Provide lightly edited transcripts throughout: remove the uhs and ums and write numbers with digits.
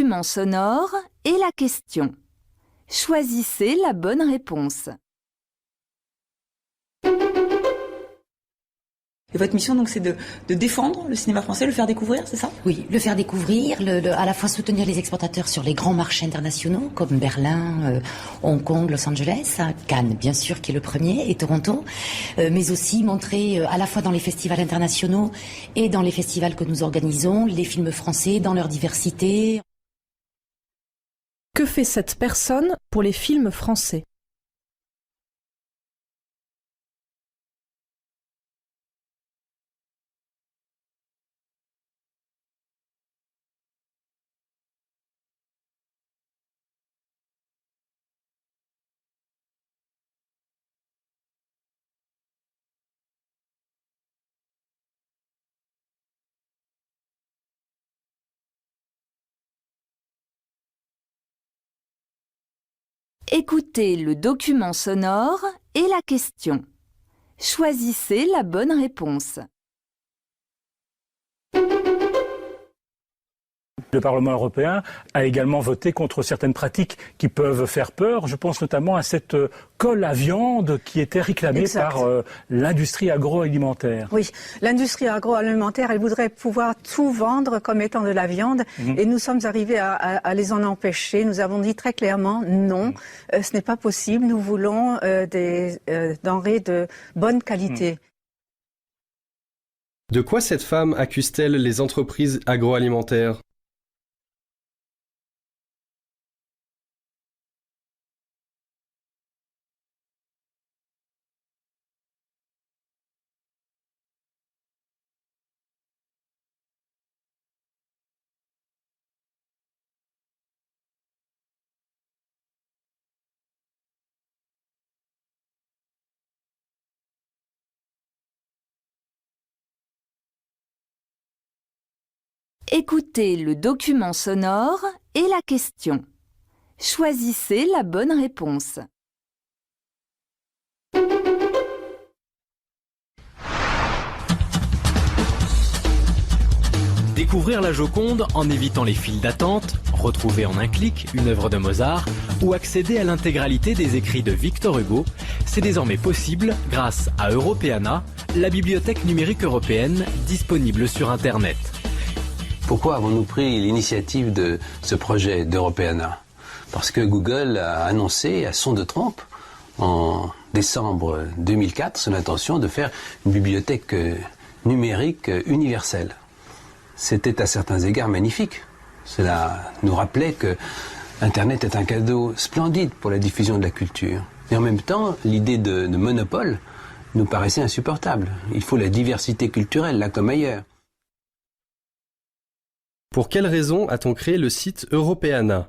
document sonore et la question. Choisissez la bonne réponse. Et votre mission, donc, c'est de défendre le cinéma français, le faire découvrir, c'est ça? Oui, le faire découvrir, à la fois soutenir les exportateurs sur les grands marchés internationaux comme Berlin, Hong Kong, Los Angeles, Cannes bien sûr qui est le premier et Toronto, mais aussi montrer à la fois dans les festivals internationaux et dans les festivals que nous organisons les films français dans leur diversité. Que fait cette personne pour les films français ? Écoutez le document sonore et la question. Choisissez la bonne réponse. Le Parlement européen a également voté contre certaines pratiques qui peuvent faire peur. Je pense notamment à cette colle à viande qui était réclamée par l'industrie agroalimentaire. Oui, l'industrie agroalimentaire, elle voudrait pouvoir tout vendre comme étant de la viande et nous sommes arrivés à les en empêcher. Nous avons dit très clairement non, ce n'est pas possible. Nous voulons des denrées de bonne qualité. De quoi cette femme accuse-t-elle les entreprises agroalimentaires ? Écoutez le document sonore et la question. Choisissez la bonne réponse. Découvrir la Joconde en évitant les files d'attente, retrouver en un clic une œuvre de Mozart ou accéder à l'intégralité des écrits de Victor Hugo, c'est désormais possible grâce à Europeana, la bibliothèque numérique européenne disponible sur Internet. Pourquoi avons-nous pris l'initiative de ce projet d'Europeana? Parce que Google a annoncé à son de trompe en décembre 2004 son intention de faire une bibliothèque numérique universelle. C'était à certains égards magnifique. Cela nous rappelait que Internet est un cadeau splendide pour la diffusion de la culture. Et en même temps, l'idée de monopole nous paraissait insupportable. Il faut la diversité culturelle, là comme ailleurs. Pour quelle raison a-t-on créé le site Europeana ?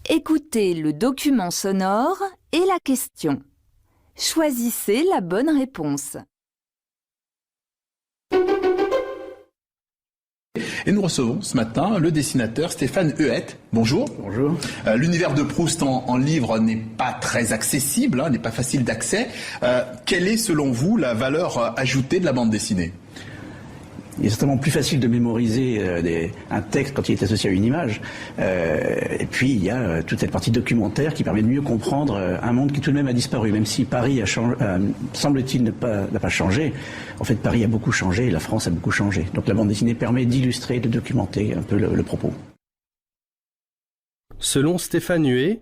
Écoutez le document sonore et la question. Choisissez la bonne réponse. Et nous recevons ce matin le dessinateur Stéphane Huette. Bonjour. Bonjour. L'univers de Proust en livre n'est pas très accessible, n'est pas facile d'accès. Quelle est selon vous la valeur ajoutée de la bande dessinée ? Il est certainement plus facile de mémoriser un texte quand il est associé à une image. Et puis il y a toute cette partie documentaire qui permet de mieux comprendre un monde qui tout de même a disparu. Même si Paris a changé, semble-t-il n'a pas changé. En fait, Paris a beaucoup changé et la France a beaucoup changé. Donc la bande dessinée permet d'illustrer, de documenter un peu le propos. Selon Stéphane Huet,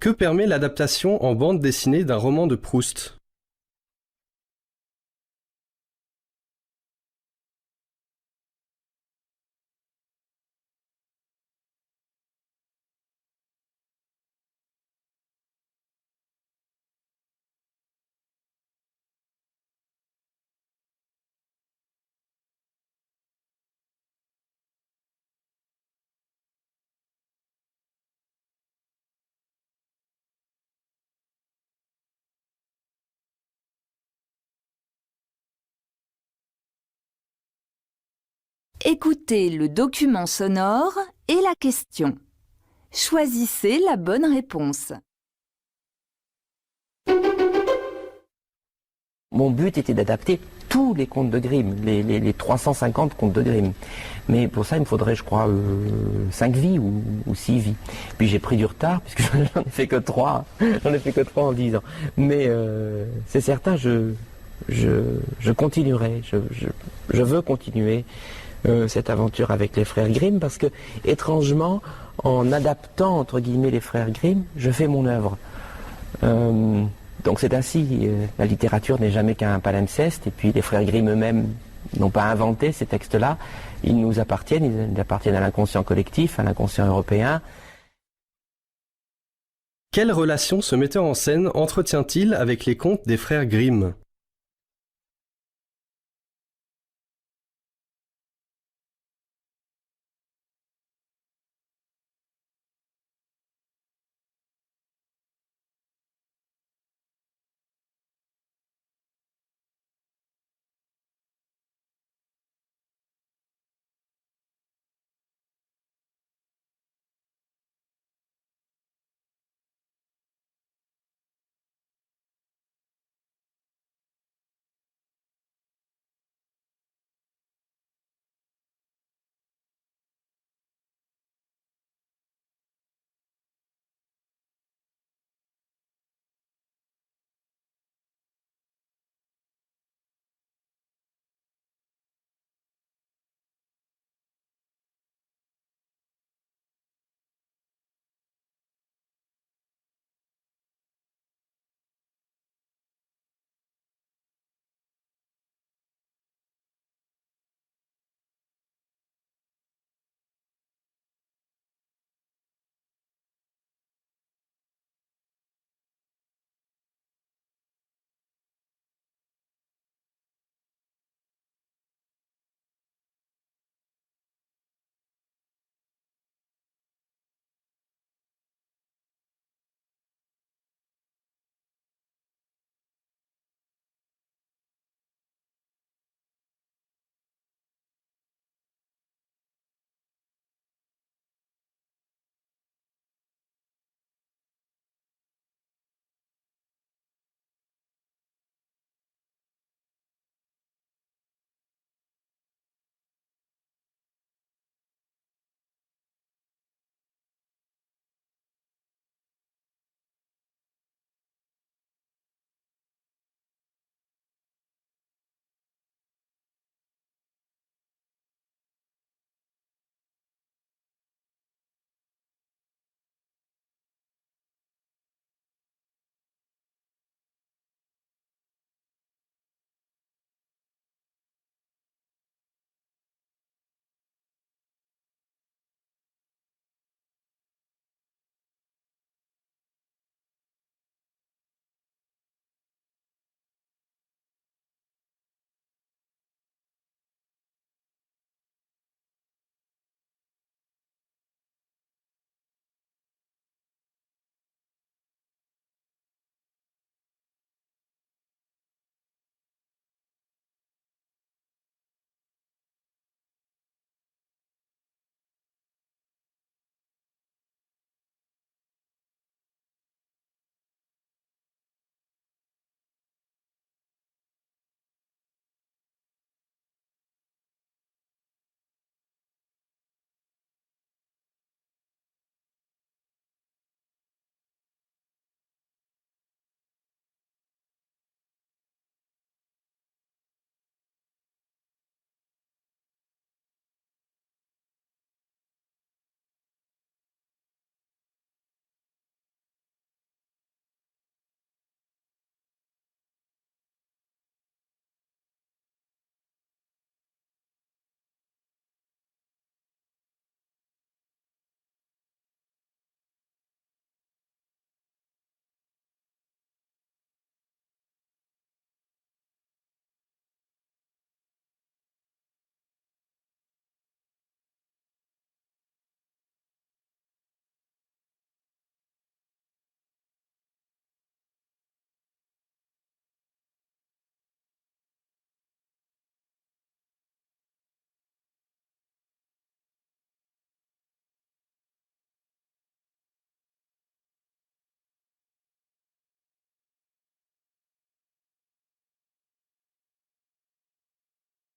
que permet l'adaptation en bande dessinée d'un roman de Proust ? Écoutez le document sonore et la question. Choisissez la bonne réponse. Mon but était d'adapter tous les contes de Grimm, les 350 contes de Grimm. Mais pour ça, il me faudrait, je crois, 5 vies ou 6 vies. Puis j'ai pris du retard, puisque j'en ai fait que 3. J'en ai fait que 3 en 10 ans. Mais c'est certain, je continuerai. Je veux continuer cette aventure avec les frères Grimm, parce que, étrangement, en adaptant, entre guillemets, les frères Grimm, je fais mon œuvre. Donc c'est ainsi, la littérature n'est jamais qu'un palimpseste, et puis les frères Grimm eux-mêmes n'ont pas inventé ces textes-là, ils nous appartiennent, ils appartiennent à l'inconscient collectif, à l'inconscient européen. Quelle relation ce metteur en scène entretient-il avec les contes des frères Grimm ?